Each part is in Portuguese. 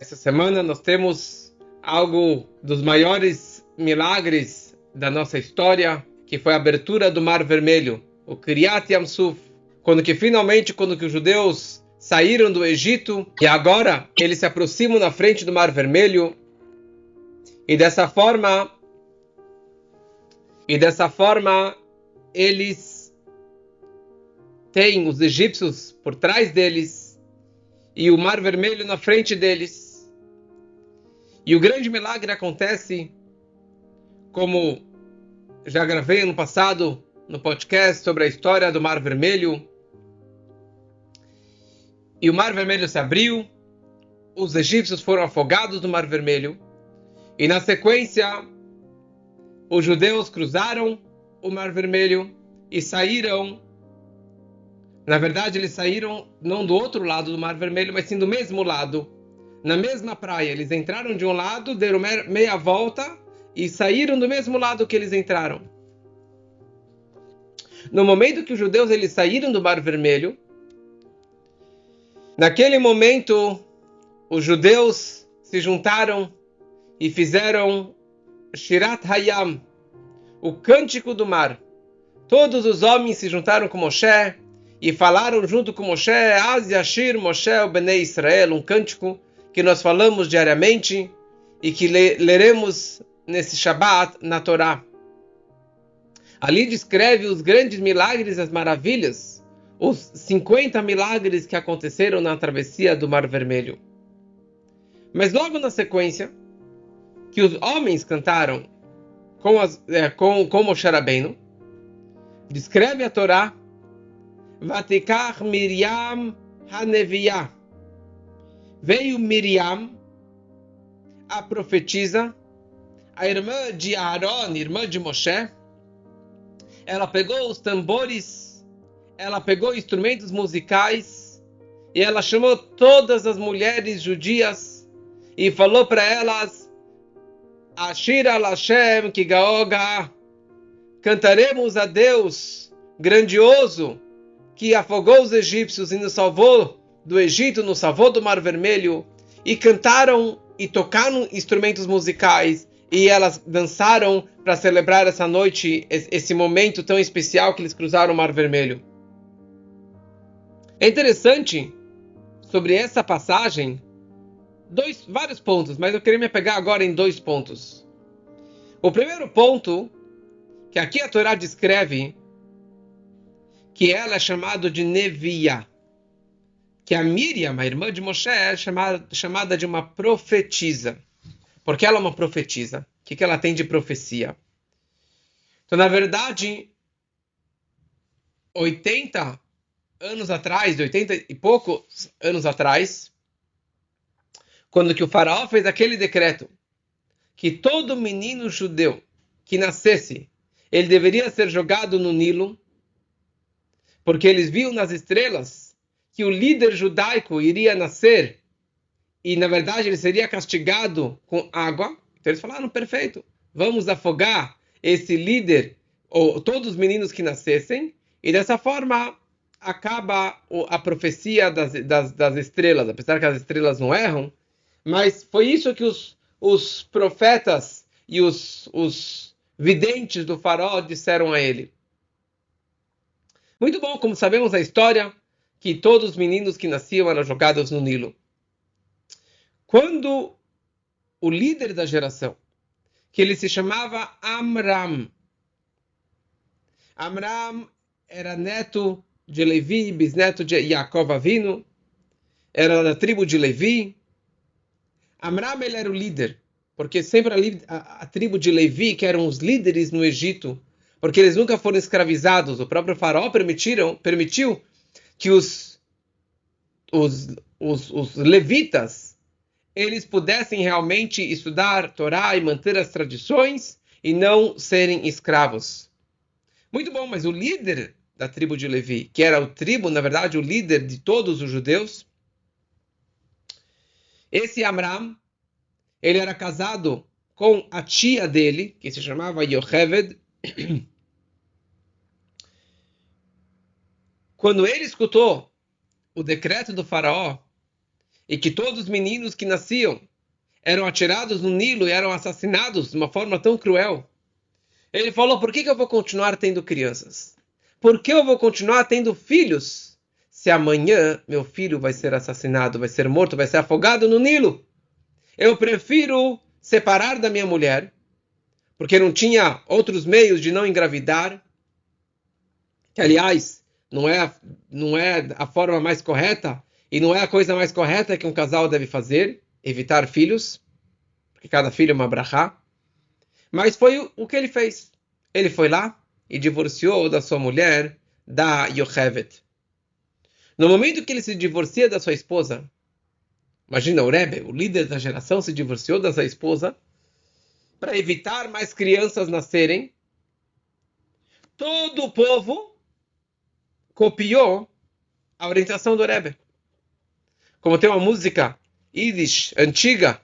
Essa semana nós temos algo dos maiores milagres da nossa história, que foi a abertura do Mar Vermelho, o Kriyat Yam Suf, quando os judeus saíram do Egito e agora eles se aproximam na frente do Mar Vermelho e dessa forma eles têm os egípcios por trás deles e o Mar Vermelho na frente deles. E o grande milagre acontece, como já gravei ano passado no podcast sobre a história do Mar Vermelho. E o Mar Vermelho se abriu, os egípcios foram afogados no Mar Vermelho, e na sequência, os judeus cruzaram o Mar Vermelho e saíram. Na verdade, eles saíram não do outro lado do Mar Vermelho, mas sim do mesmo lado. Na mesma praia, eles entraram de um lado, deram meia volta e saíram do mesmo lado que eles entraram. No momento que os judeus eles saíram do Mar Vermelho, naquele momento, os judeus se juntaram e fizeram Shirat Hayam, o cântico do mar. Todos os homens se juntaram com Moshe e falaram junto com Moshe, Az Yashir Moshe o Bnei Israel, um cântico que nós falamos diariamente e que leremos nesse Shabbat na Torá. Ali descreve os grandes milagres e as maravilhas, os 50 milagres que aconteceram na travessia do Mar Vermelho. Mas logo na sequência, que os homens cantaram com Moshe Rabbeinu, descreve a Torá, Vatikach Miriam Haneviyah. Veio Miriam, a profetisa, a irmã de Aaron, irmã de Moshe. Ela pegou os tambores, ela pegou instrumentos musicais e ela chamou todas as mulheres judias e falou para elas: Ashir al Hashem ki gaoga, cantaremos a Deus grandioso que afogou os egípcios e nos salvou do Egito, nos salvou do Mar Vermelho. E cantaram e tocaram instrumentos musicais e elas dançaram para celebrar essa noite, esse momento tão especial que eles cruzaram o Mar Vermelho. É interessante sobre essa passagem vários pontos, mas eu queria me apegar agora em 2 pontos. O primeiro ponto, que aqui a Torá descreve que ela é chamada de Neviah, que a Miriam, a irmã de Moshe, é chamada de uma profetisa. Porque ela é uma profetisa. O que ela tem de profecia? Então, na verdade, 80 anos atrás, 80 e poucos anos atrás, quando que o faraó fez aquele decreto que todo menino judeu que nascesse, ele deveria ser jogado no Nilo, porque eles viam nas estrelas que o líder judaico iria nascer e, na verdade, ele seria castigado com água. Então eles falaram, perfeito, vamos afogar esse líder, ou todos os meninos que nascessem, e dessa forma acaba a profecia das estrelas, apesar que as estrelas não erram, mas foi isso que os profetas e os videntes do faraó disseram a ele. Muito bom, como sabemos a história, que todos os meninos que nasciam eram jogados no Nilo. Quando o líder da geração, que ele se chamava Amram era neto de Levi, bisneto de Yaakov Avinu, era da tribo de Levi. Amram ele era o líder, porque sempre a tribo de Levi, que eram os líderes no Egito, porque eles nunca foram escravizados, o próprio faraó permitiu que os levitas eles pudessem realmente estudar Torá e manter as tradições e não serem escravos. Muito bom, mas o líder da tribo de Levi, que era na verdade, o líder de todos os judeus, esse Amram, ele era casado com a tia dele, que se chamava Yocheved. Quando ele escutou o decreto do faraó, e que todos os meninos que nasciam eram atirados no Nilo e eram assassinados de uma forma tão cruel. Ele falou, por que eu vou continuar tendo crianças? Por que eu vou continuar tendo filhos? Se amanhã meu filho vai ser assassinado, vai ser morto, vai ser afogado no Nilo. Eu prefiro separar da minha mulher, porque não tinha outros meios de não engravidar, que aliás, não é a forma mais correta, e não é a coisa mais correta que um casal deve fazer, evitar filhos, porque cada filho é uma brachá. Mas foi o que ele fez. Ele foi lá e divorciou da sua mulher, da Yocheved. No momento que ele se divorcia da sua esposa, imagina o Rebbe, o líder da geração, se divorciou da sua esposa para evitar mais crianças nascerem. Todo o povo copiou a orientação do Rebbe. Como tem uma música Yiddish antiga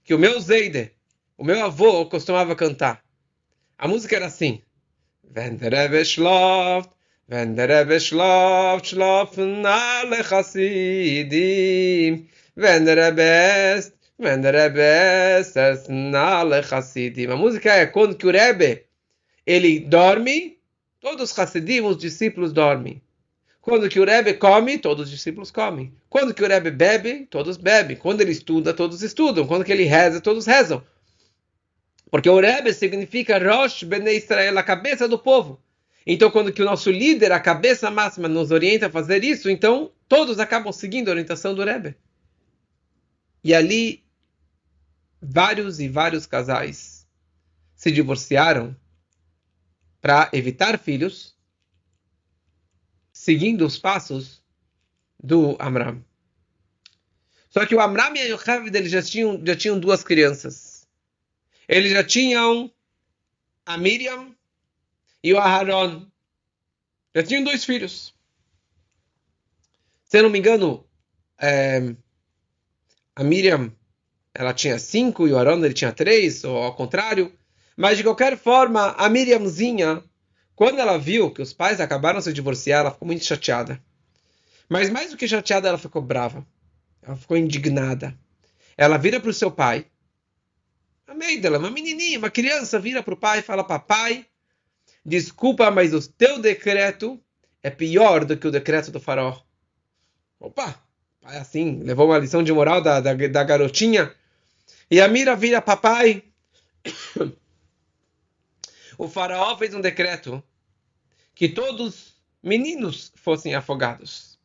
que o meu Zeide, o meu avô, costumava cantar. A música era assim: Wenn der Rebbe schläft, wenn der Rebbe schläft, schlafen alle Chassidim. Wenn der Rebbe ist, essen alle Chassidim. A música é quando que o Rebbe ele dorme, todos os Chassidim, os discípulos dormem. Quando que o Rebbe come, todos os discípulos comem. Quando que o Rebbe bebe, todos bebem. Quando ele estuda, todos estudam. Quando que ele reza, todos rezam. Porque o Rebbe significa Rosh Bnei Israel, a cabeça do povo. Então, quando que o nosso líder, a cabeça máxima, nos orienta a fazer isso, então todos acabam seguindo a orientação do Rebbe. E ali, vários e vários casais se divorciaram para evitar filhos, seguindo os passos do Amram. Só que o Amram e a Yocheved eles já tinham duas crianças. Eles já tinham a Miriam e o Aharon. Já tinham dois filhos. Se eu não me engano, a Miriam ela tinha 5 e o Aharon ele tinha 3, ou ao contrário. Mas de qualquer forma, a Miriamzinha, quando ela viu que os pais acabaram de se divorciar, ela ficou muito chateada. Mas mais do que chateada, ela ficou brava. Ela ficou indignada. Ela vira para o seu pai. A mãe dela, uma menininha, uma criança, vira para o pai e fala: papai, desculpa, mas o teu decreto é pior do que o decreto do faraó. Opa, pai assim, levou uma lição de moral da garotinha. E a Mira vira: papai, o faraó fez um decreto que todos os meninos fossem afogados.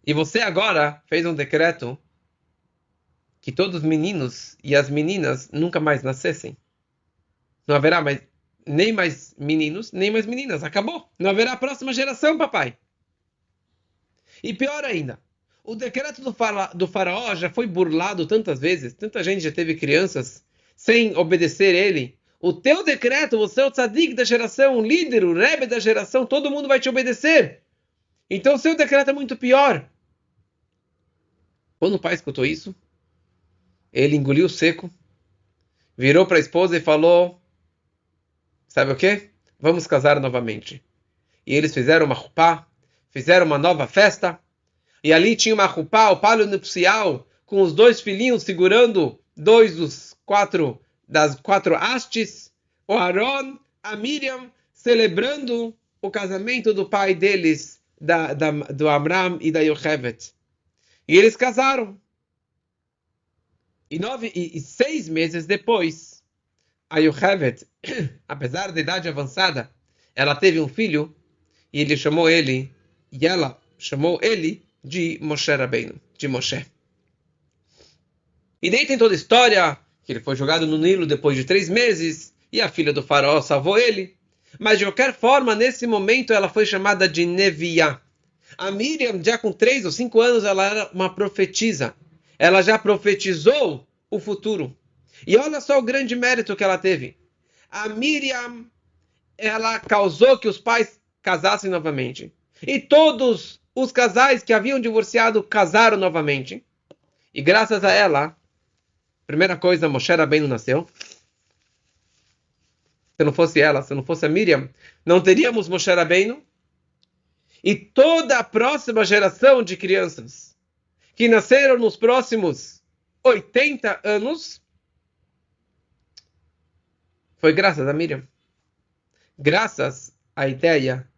E você agora fez um decreto que todos os meninos e as meninas nunca mais nascessem. Não haverá mais, nem mais meninos, nem mais meninas. Acabou. Não haverá a próxima geração, papai. E pior ainda, o decreto do faraó já foi burlado tantas vezes. Tanta gente já teve crianças sem obedecer ele. O teu decreto, você é o tzadik da geração, o líder, o rebbe da geração, todo mundo vai te obedecer. Então o seu decreto é muito pior. Quando o pai escutou isso, ele engoliu seco, virou para a esposa e falou: sabe o quê? Vamos casar novamente. E eles fizeram uma chupá, fizeram uma nova festa, e ali tinha uma chupá, o palio nupcial, com os dois filhinhos segurando das 4 hastes, o Aaron, a Miriam, celebrando o casamento do pai deles, do Amram e da Yocheved. E eles casaram. E 6 meses depois, a Yocheved, apesar da idade avançada, ela teve um filho, e ela chamou ele de Moshe Rabbeinu, de Moshe. E daí tem toda a história, que ele foi jogado no Nilo depois de 3 meses, e a filha do faraó salvou ele. Mas de qualquer forma, nesse momento, ela foi chamada de Neviá. A Miriam, já com 3 ou 5 anos, ela era uma profetisa. Ela já profetizou o futuro. E olha só o grande mérito que ela teve. A Miriam, ela causou que os pais casassem novamente. E todos os casais que haviam divorciado casaram novamente. E graças a ela, primeira coisa, Moshe Rabbeinu nasceu. Se não fosse ela, se não fosse a Miriam, não teríamos Moshe Rabbeinu. E toda a próxima geração de crianças que nasceram nos próximos 80 anos, foi graças a Miriam. Graças à ideia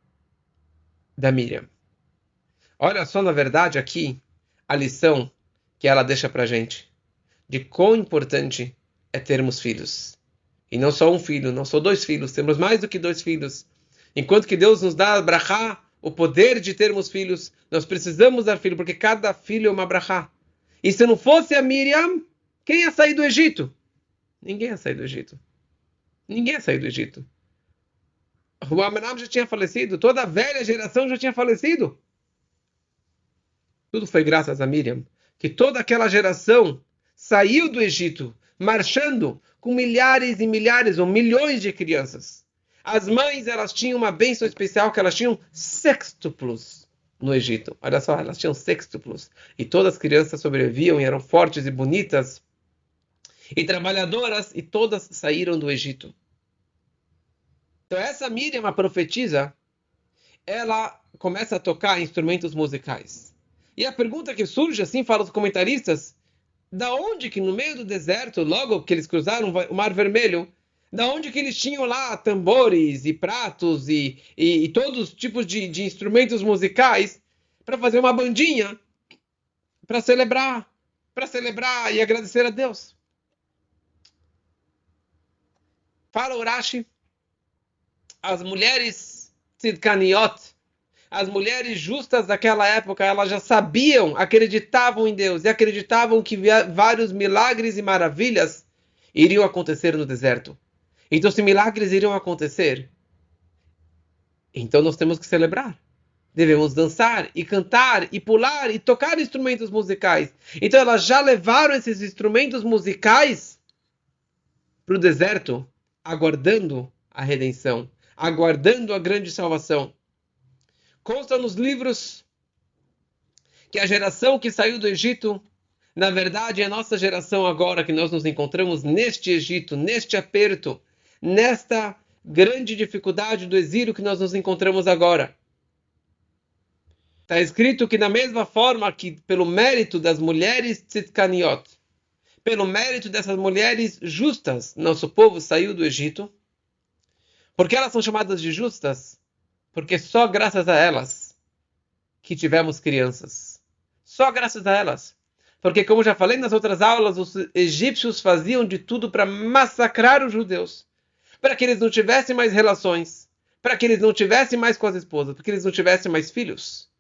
da Miriam. Olha só, na verdade, aqui, a lição que ela deixa pra gente. De quão importante é termos filhos. E não só um filho, não só 2 filhos. Temos mais do que 2 filhos. Enquanto que Deus nos dá a brachá, o poder de termos filhos, nós precisamos dar filho, porque cada filho é uma brachá. E se não fosse a Miriam, quem ia sair do Egito? Ninguém ia sair do Egito. Ninguém ia sair do Egito. O Abraham já tinha falecido, toda a velha geração já tinha falecido. Tudo foi graças a Miriam, que toda aquela geração saiu do Egito, marchando com milhares e milhares ou milhões de crianças. As mães, elas tinham uma bênção especial, que elas tinham sextuplos no Egito. Olha só, elas tinham sextuplos. E todas as crianças sobreviviam e eram fortes e bonitas e trabalhadoras, e todas saíram do Egito. Então essa Miriam, a profetisa, ela começa a tocar instrumentos musicais. E a pergunta que surge, assim falam os comentaristas, da onde que no meio do deserto, logo que eles cruzaram o Mar Vermelho, da onde que eles tinham lá tambores e pratos e todos os tipos de instrumentos musicais para fazer uma bandinha, para celebrar e agradecer a Deus. Fala Urashi, as mulheres tzidkaniot, as mulheres justas daquela época, elas já sabiam, acreditavam em Deus e acreditavam que vários milagres e maravilhas iriam acontecer no deserto. Então, se milagres iriam acontecer, então nós temos que celebrar. Devemos dançar e cantar e pular e tocar instrumentos musicais. Então, elas já levaram esses instrumentos musicais para o deserto, aguardando a redenção, aguardando a grande salvação. Consta nos livros que a geração que saiu do Egito, na verdade, é a nossa geração agora, que nós nos encontramos neste Egito, neste aperto, nesta grande dificuldade do exílio que nós nos encontramos agora. Está escrito que da mesma forma que pelo mérito das mulheres tzidkaniot, pelo mérito dessas mulheres justas, nosso povo saiu do Egito. Por que elas são chamadas de justas? Porque só graças a elas que tivemos crianças. Só graças a elas. Porque, como já falei nas outras aulas, os egípcios faziam de tudo para massacrar os judeus. Para que eles não tivessem mais relações. Para que eles não tivessem mais com as esposas. Para que eles não tivessem mais filhos.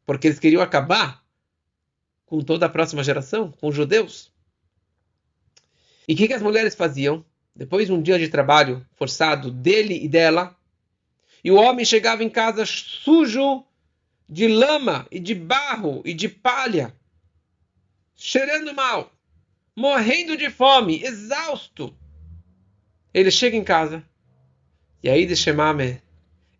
Porque eles queriam acabar com toda a próxima geração, com os judeus. E o que as mulheres faziam? Depois de um dia de trabalho forçado dele e dela, e o homem chegava em casa sujo de lama e de barro e de palha, cheirando mal, morrendo de fome, exausto. Ele chega em casa, e aí de Shemame,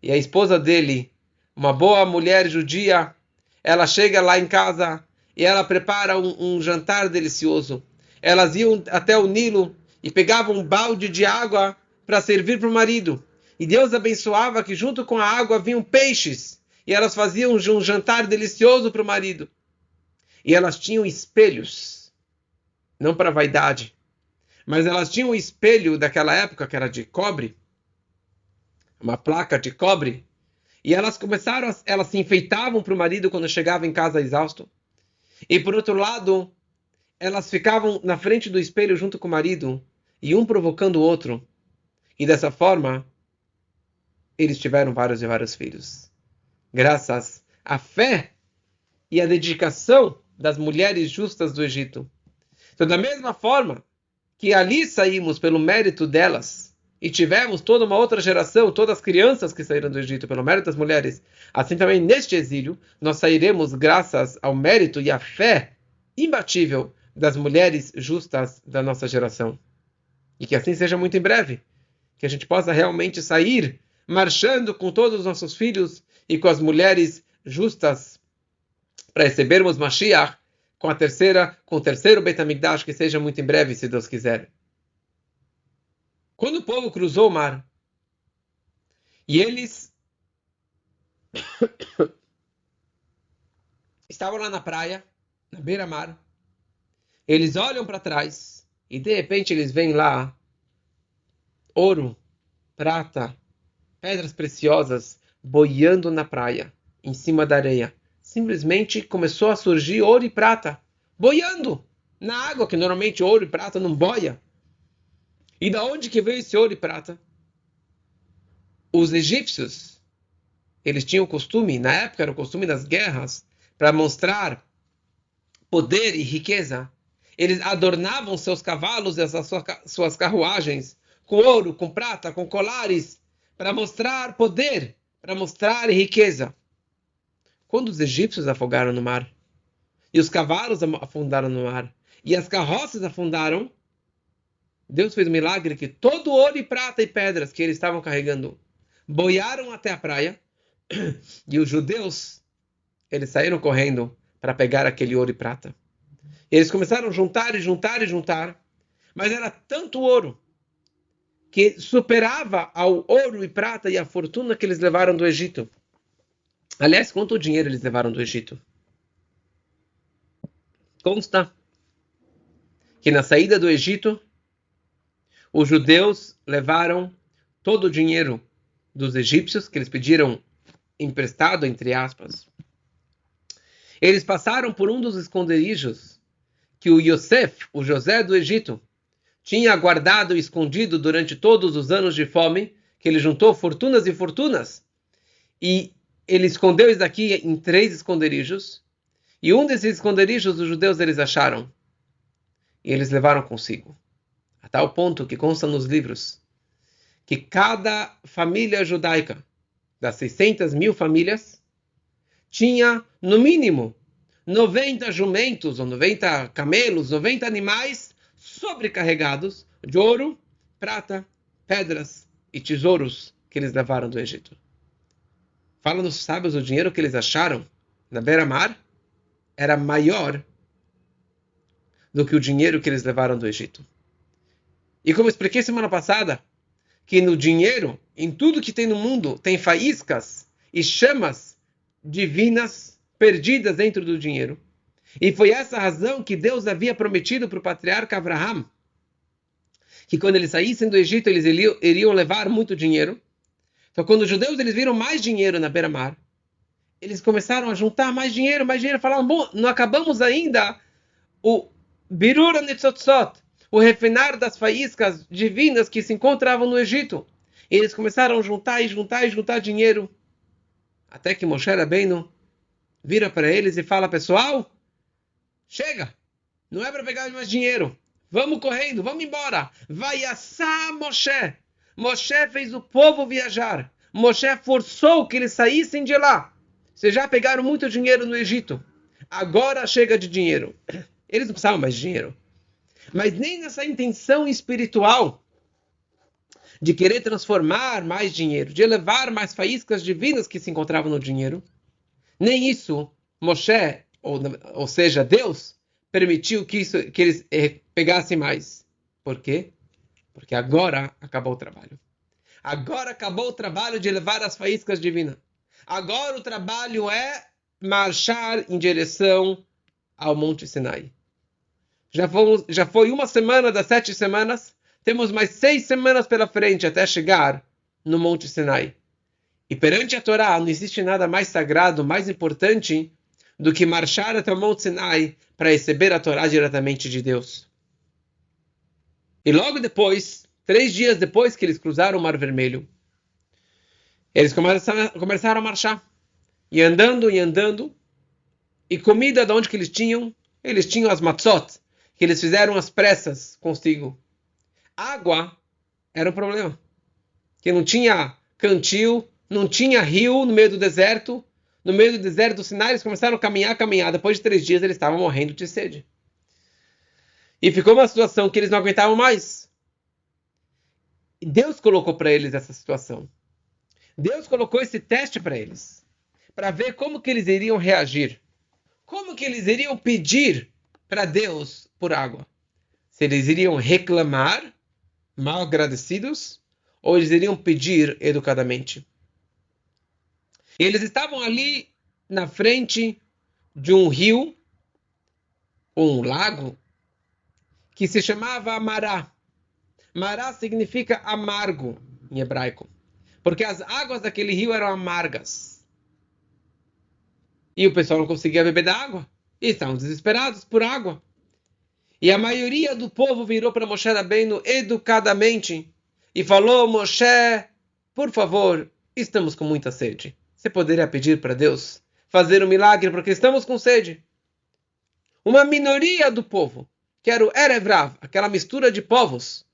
e a esposa dele, uma boa mulher judia, ela chega lá em casa e ela prepara um jantar delicioso. Elas iam até o Nilo e pegavam um balde de água para servir para o marido. E Deus abençoava que junto com a água vinham peixes. E elas faziam um jantar delicioso para o marido. E elas tinham espelhos. Não para vaidade. Mas elas tinham um espelho daquela época, que era de cobre. Uma placa de cobre. E elas elas se enfeitavam para o marido quando chegava em casa exausto. E por outro lado, elas ficavam na frente do espelho junto com o marido. E um provocando o outro. E dessa forma, eles tiveram vários e vários filhos. Graças à fé e à dedicação das mulheres justas do Egito. Então, da mesma forma que ali saímos pelo mérito delas e tivemos toda uma outra geração, todas as crianças que saíram do Egito pelo mérito das mulheres, assim também neste exílio, nós sairemos graças ao mérito e à fé imbatível das mulheres justas da nossa geração. E que assim seja muito em breve. Que a gente possa realmente sair marchando com todos os nossos filhos e com as mulheres justas para recebermos Mashiach com o terceiro Beit HaMikdash, que seja muito em breve, se Deus quiser. Quando o povo cruzou o mar e eles estavam lá na praia na beira-mar. Eles olham para trás e de repente eles veem lá ouro, prata, pedras preciosas boiando na praia, em cima da areia. Simplesmente começou a surgir ouro e prata, boiando na água, que normalmente ouro e prata não boia. E da onde que veio esse ouro e prata? Os egípcios, eles tinham o costume, na época era o costume das guerras, para mostrar poder e riqueza. Eles adornavam seus cavalos e as suas carruagens com ouro, com prata, com colares, para mostrar poder, para mostrar riqueza. Quando os egípcios afogaram no mar, e os cavalos afundaram no mar, e as carroças afundaram, Deus fez um milagre que todo ouro e prata e pedras que eles estavam carregando boiaram até a praia, e os judeus, eles saíram correndo para pegar aquele ouro e prata. Eles começaram a juntar e juntar e juntar, mas era tanto ouro que superava ao ouro e prata e a fortuna que eles levaram do Egito. Aliás, quanto dinheiro eles levaram do Egito? Consta que na saída do Egito, os judeus levaram todo o dinheiro dos egípcios, que eles pediram emprestado, entre aspas. Eles passaram por um dos esconderijos que o Yosef, o José do Egito, tinha guardado e escondido durante todos os anos de fome, que ele juntou fortunas e fortunas, e ele escondeu isso daqui em 3 esconderijos, e um desses esconderijos os judeus eles acharam, e eles levaram consigo. A tal ponto que consta nos livros, que cada família judaica, das 600 mil famílias, tinha, no mínimo, 90 jumentos, ou 90 camelos, 90 animais sobrecarregados de ouro, prata, pedras e tesouros que eles levaram do Egito. Falam os sábios, o dinheiro que eles acharam na beira-mar era maior do que o dinheiro que eles levaram do Egito. E como eu expliquei semana passada, que no dinheiro, em tudo que tem no mundo, tem faíscas e chamas divinas perdidas dentro do dinheiro. E foi essa a razão que Deus havia prometido para o patriarca Abraham, que quando eles saíssem do Egito, eles iriam levar muito dinheiro. Então, quando os judeus eles viram mais dinheiro na beira-mar, eles começaram a juntar mais dinheiro, falaram, bom, não acabamos ainda o Birur HaNitzotzot, o refinar das faíscas divinas que se encontravam no Egito. E eles começaram a juntar e juntar e juntar dinheiro. Até que Moshe Rabbeinu vira para eles e fala, pessoal, chega, não é para pegar mais dinheiro. Vamos correndo, vamos embora. Vayassá Moshe. Moshe fez o povo viajar. Moshe forçou que eles saíssem de lá. Vocês já pegaram muito dinheiro no Egito. Agora chega de dinheiro. Eles não precisavam mais de dinheiro. Mas nem nessa intenção espiritual de querer transformar mais dinheiro, de elevar mais faíscas divinas que se encontravam no dinheiro, nem isso Moshe, ou seja, Deus, permitiu que eles pegassem mais. Por quê? Porque agora acabou o trabalho. Agora acabou o trabalho de levar as faíscas divinas. Agora o trabalho é marchar em direção ao Monte Sinai. Já foi 1 semana das 7 semanas. Temos mais 6 semanas pela frente até chegar no Monte Sinai. E perante a Torá não existe nada mais sagrado, mais importante do que marchar até o Monte Sinai para receber a Torá diretamente de Deus. E logo depois, 3 dias depois que eles cruzaram o Mar Vermelho, eles começaram a marchar. E andando, e comida de onde que eles tinham? Eles tinham as matzot, que eles fizeram às pressas consigo. Água era o problema. Que não tinha cantil, não tinha rio no meio do deserto. No meio do deserto do Sinai, eles começaram a caminhar. Depois de 3 dias, eles estavam morrendo de sede. E ficou uma situação que eles não aguentavam mais. E Deus colocou para eles essa situação. Deus colocou esse teste para eles. Para ver como que eles iriam reagir. Como que eles iriam pedir para Deus por água. Se eles iriam reclamar, mal agradecidos, ou eles iriam pedir educadamente. E eles estavam ali na frente de um rio um lago que se chamava Mará. Mará significa amargo em hebraico, porque as águas daquele rio eram amargas. E o pessoal não conseguia beber da água. E estavam desesperados por água. E a maioria do povo virou para Moshe Rabbeinu educadamente e falou: Moshe, por favor, estamos com muita sede. Você poderia pedir para Deus fazer um milagre porque estamos com sede? Uma minoria do povo, que era o Erev Rav, aquela mistura de povos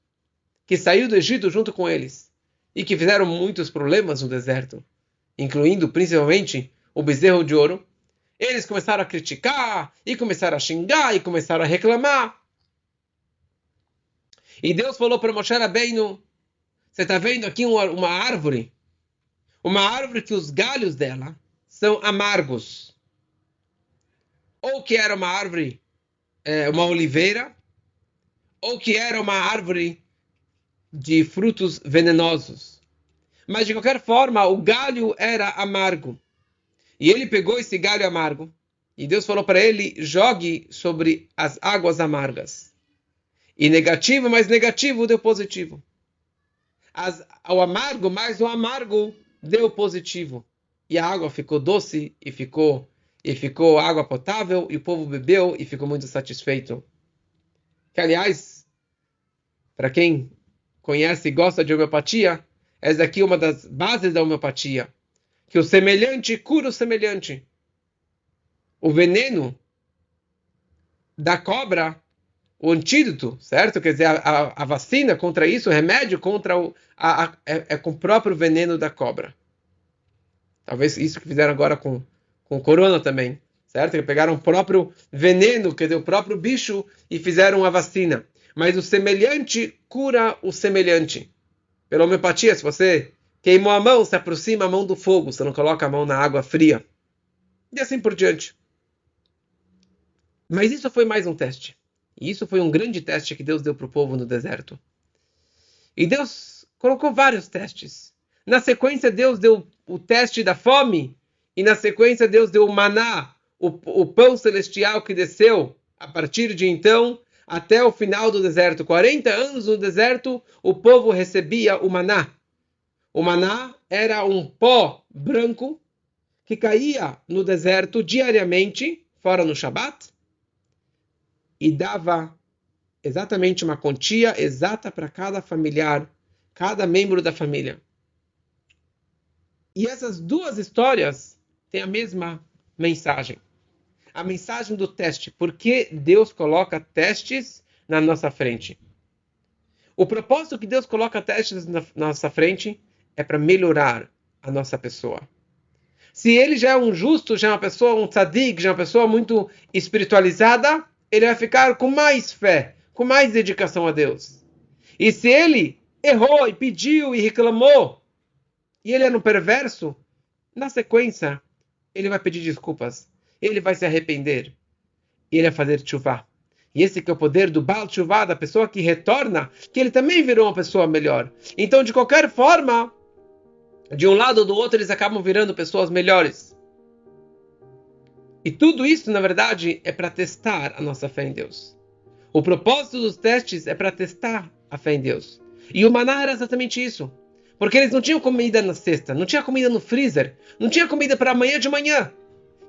que saiu do Egito junto com eles e que fizeram muitos problemas no deserto, incluindo principalmente o bezerro de ouro, eles começaram a criticar, e começaram a xingar, e começaram a reclamar. E Deus falou para Moshe Rabbeinu: você está vendo aqui uma árvore que os galhos dela são amargos. Ou que era uma árvore, uma oliveira, ou que era uma árvore de frutos venenosos. Mas de qualquer forma, o galho era amargo. E ele pegou esse galho amargo e Deus falou para ele: jogue sobre as águas amargas. E negativo mais negativo deu positivo. O amargo mais o amargo deu positivo. E a água ficou doce e ficou água potável e o povo bebeu e ficou muito satisfeito. Que, aliás, para quem conhece e gosta de homeopatia, essa aqui é uma das bases da homeopatia. Que o semelhante cura o semelhante. O veneno da cobra, o antídoto, certo? Quer dizer, a vacina contra isso, o remédio contra é com o próprio veneno da cobra. Talvez isso que fizeram agora com o corona também, certo? Que pegaram o próprio veneno, quer dizer, o próprio bicho e fizeram a vacina. Mas o semelhante cura o semelhante. Pela homeopatia, se você queimou a mão, se aproxima a mão do fogo, você não coloca a mão na água fria. E assim por diante. Mas isso foi mais um teste. E isso foi um grande teste que Deus deu para o povo no deserto. E Deus colocou vários testes. Na sequência, Deus deu o teste da fome. E na sequência, Deus deu o maná, o pão celestial que desceu a partir de então até o final do deserto. 40 anos no deserto, o povo recebia o maná. O maná era um pó branco que caía no deserto diariamente, fora no Shabat, e dava exatamente uma quantia exata para cada familiar, cada membro da família. E essas duas histórias têm a mesma mensagem. A mensagem do teste. Por que Deus coloca testes na nossa frente? O propósito que Deus coloca testes na nossa frente é para melhorar a nossa pessoa. Se ele já é um justo, já é uma pessoa, um tzadik, já é uma pessoa muito espiritualizada, ele vai ficar com mais fé, com mais dedicação a Deus. E se ele errou e pediu e reclamou, e ele era um perverso, na sequência, ele vai pedir desculpas, ele vai se arrepender, e ele vai fazer tshuva. E esse que é o poder do Baal Tshuva, da pessoa que retorna, que ele também virou uma pessoa melhor. Então, de qualquer forma, de um lado ou do outro, eles acabam virando pessoas melhores. E tudo isso, na verdade, é para testar a nossa fé em Deus. O propósito dos testes é para testar a fé em Deus. E o maná era exatamente isso. Porque eles não tinham comida na cesta, não tinha comida no freezer, não tinha comida para amanhã de manhã.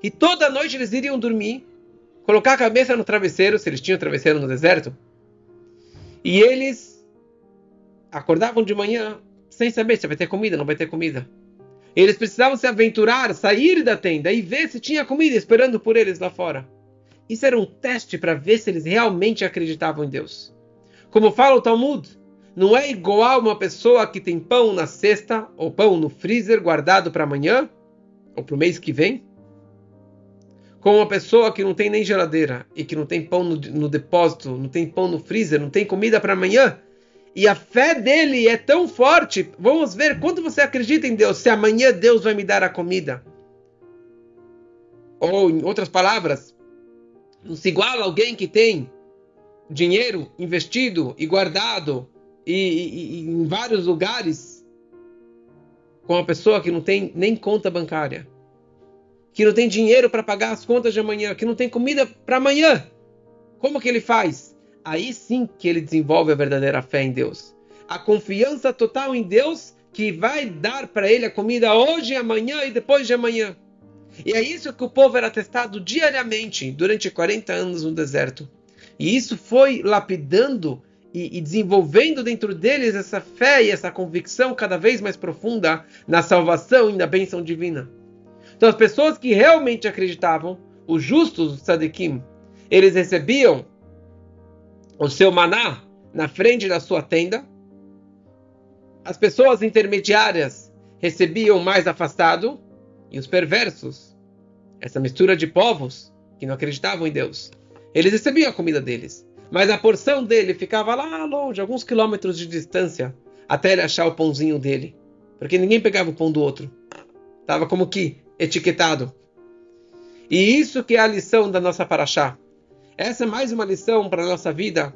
E toda noite eles iriam dormir, colocar a cabeça no travesseiro, se eles tinham travesseiro no deserto. E eles acordavam de manhã sem saber se vai ter comida, não vai ter comida. Eles precisavam se aventurar, sair da tenda e ver se tinha comida esperando por eles lá fora. Isso era um teste para ver se eles realmente acreditavam em Deus. Como fala o Talmud, não é igual uma pessoa que tem pão na cesta ou pão no freezer guardado para amanhã ou para o mês que vem, com uma pessoa que não tem nem geladeira e que não tem pão no depósito, não tem pão no freezer, não tem comida para amanhã. E a fé dele é tão forte. Vamos ver quanto você acredita em Deus, se amanhã Deus vai me dar a comida. Ou, em outras palavras, não se iguala a alguém que tem dinheiro investido e guardado e em vários lugares com uma pessoa que não tem nem conta bancária, que não tem dinheiro para pagar as contas de amanhã, que não tem comida para amanhã. Como que ele faz? Aí sim que ele desenvolve a verdadeira fé em Deus. A confiança total em Deus que vai dar para ele a comida hoje, amanhã e depois de amanhã. E é isso que o povo era testado diariamente durante 40 anos no deserto. E isso foi lapidando e desenvolvendo dentro deles essa fé e essa convicção cada vez mais profunda na salvação e na bênção divina. Então as pessoas que realmente acreditavam, os justos, os tzadikim, eles recebiam o seu maná na frente da sua tenda. As pessoas intermediárias recebiam mais afastado. E os perversos, essa mistura de povos que não acreditavam em Deus, eles recebiam a comida deles. Mas a porção dele ficava lá longe, alguns quilômetros de distância, até ele achar o pãozinho dele. Porque ninguém pegava o pão do outro. Estava como que etiquetado. E isso que é a lição da nossa paraxá. Essa é mais uma lição para a nossa vida,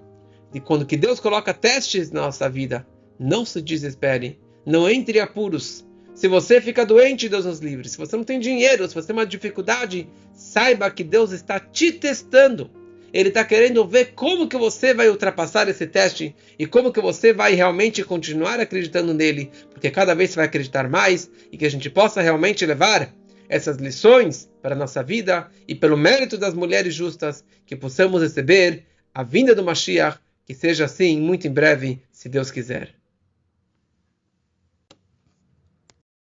de quando que Deus coloca testes na nossa vida. Não se desespere, não entre em apuros. Se você fica doente, Deus nos livre. Se você não tem dinheiro, se você tem uma dificuldade, saiba que Deus está te testando. Ele está querendo ver como que você vai ultrapassar esse teste e como que você vai realmente continuar acreditando nele, porque cada vez você vai acreditar mais e que a gente possa realmente levar essas lições para a nossa vida e pelo mérito das mulheres justas, que possamos receber a vinda do Mashiach, que seja assim muito em breve, se Deus quiser.